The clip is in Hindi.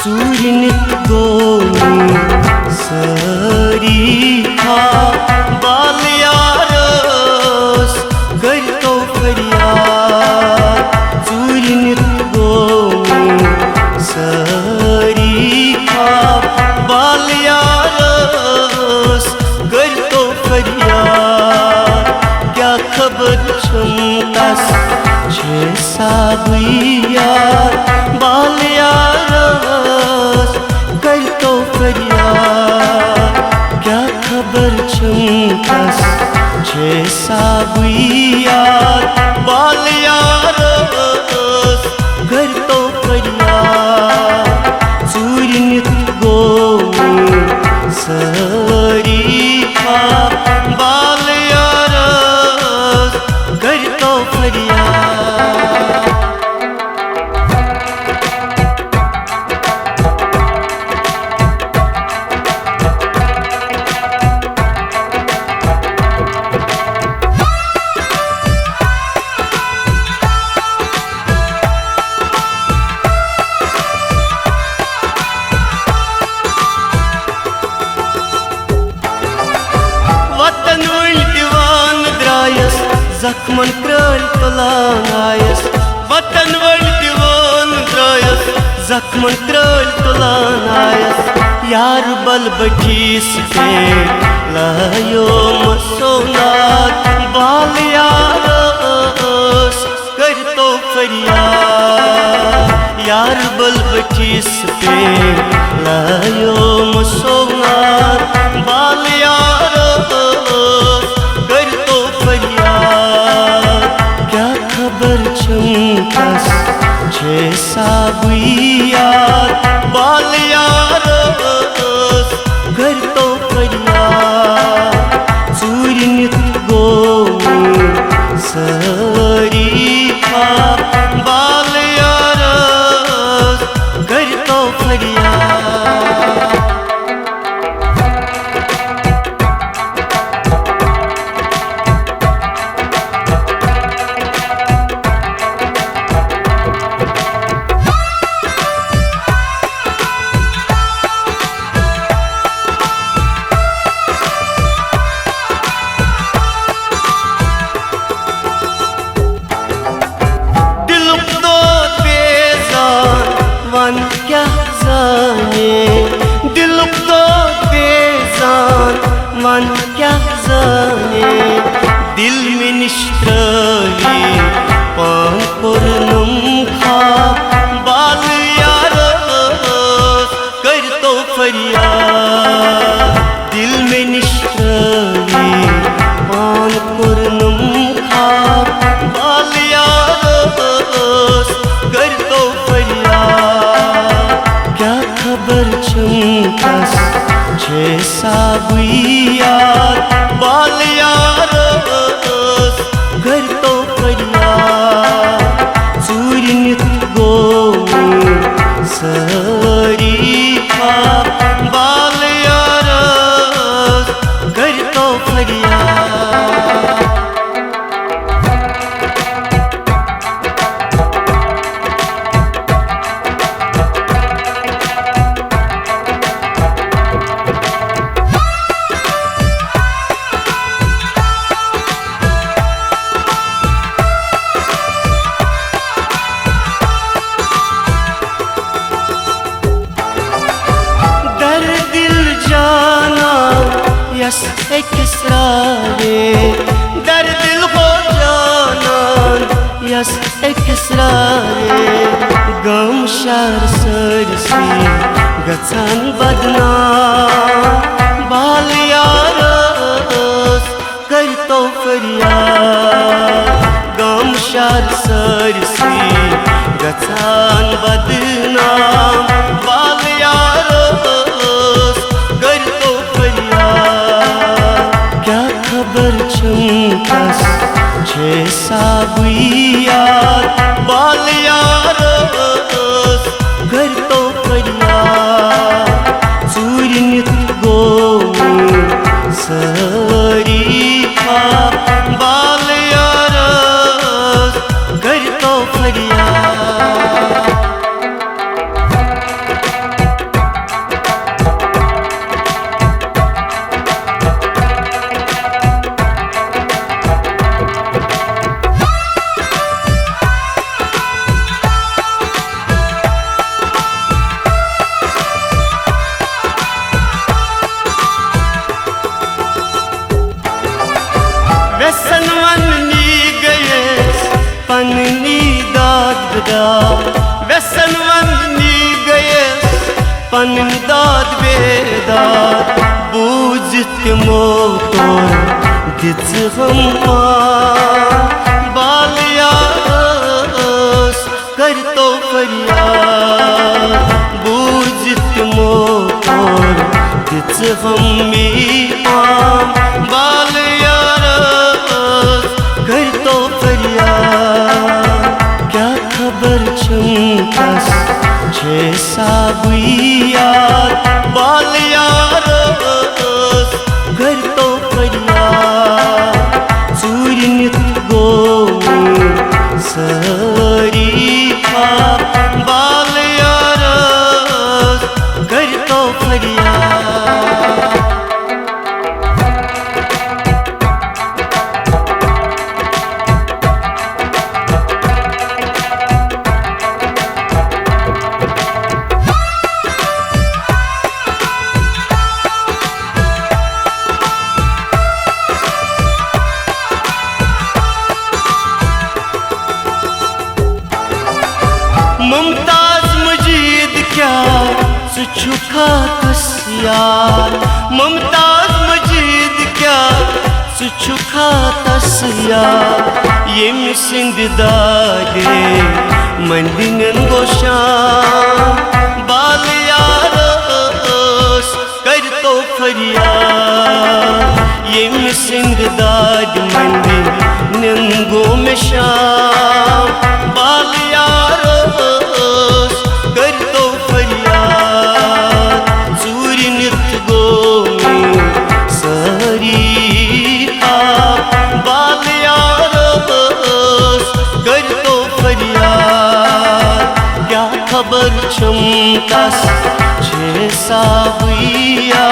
चूरिनित गोनी सरी था बालियारस करतो फरियाद। चूरिनित गोनी सरी था बालियारस करतो फरियाद। क्या खबर छंतास छे साबुयार बालियारस करतो फरियाद। क्या खबर छंतास छे साबुयार बालियारस करतो फरियाद। चूरिनित गोनी सरी था बालियारस करतो फरियाद। जख्मन क्रल तुलान आयस वतन वल दिवान द्रायस। जख्मन क्रल तुलान आयस यार बल बठीस पे लायो मसोनात बालियारस करतो फरियाद। यार बल बठीस पे लायो मसोनात बालियारस करतो फरियाद। क्या खबर छंतास छे साबुयार बालियारस करतो फरियाद। चूरिनित गोनी सरी था बालियारस करतो फरियाद। क्या जाने दिल तो बेजान मन क्या जाने। दिल में निष्ठरी पान पूर्णम खा बालियारस करतो फरियाद। दिल में निष्ठरी पान पूर्णम खा बालियारस करतो फरियाद। क्या खबर छंतास छे साबुयार बालियारस करतो फरियाद। चूरिनित गोनी सरी था बालियारस करतो फरियाद। यस एक इसरारे दर दिल हो जाना यस एक इसरारे। गम शार सरसी गचान बदनाम बालियारस करतो फरियाद। गम शार सरसी गचान बदनाम बालियारस करतो फरियाद। क्या खबर छंतास छे साबुयार बालियारस करतो फरियाद। चूरिनित गोनी सरी था बालियारस करतो फरियाद। पन्न दाद बेदाद बूझित तिमो तोर दिच हम बाल यारस कर तो फरियाद बूझित तिमो तोर दिच हम बाल यारस कर तो फरियाद क्या खबर चमकस छे साबुयात बाल यारस कर तो फरियाद सूर्य नित गोमी सारी खाप बाल यारस कर तो फरियाद मुमताज मजीद क्या सुछुखा तस्यार मुमताज मजीद क्या सुछुखा तस्यार ये मिसिंद दागे मंदिन गोशाम बाल यारस कर तो फरियाद ये मिसिंद दाग मंदिन गो में शाम बाल यारस कर तो फरियाद सूर्य नित गोमी सारी आप बाल यारस कर तो फरियाद क्या खबर चमकस छे साबुया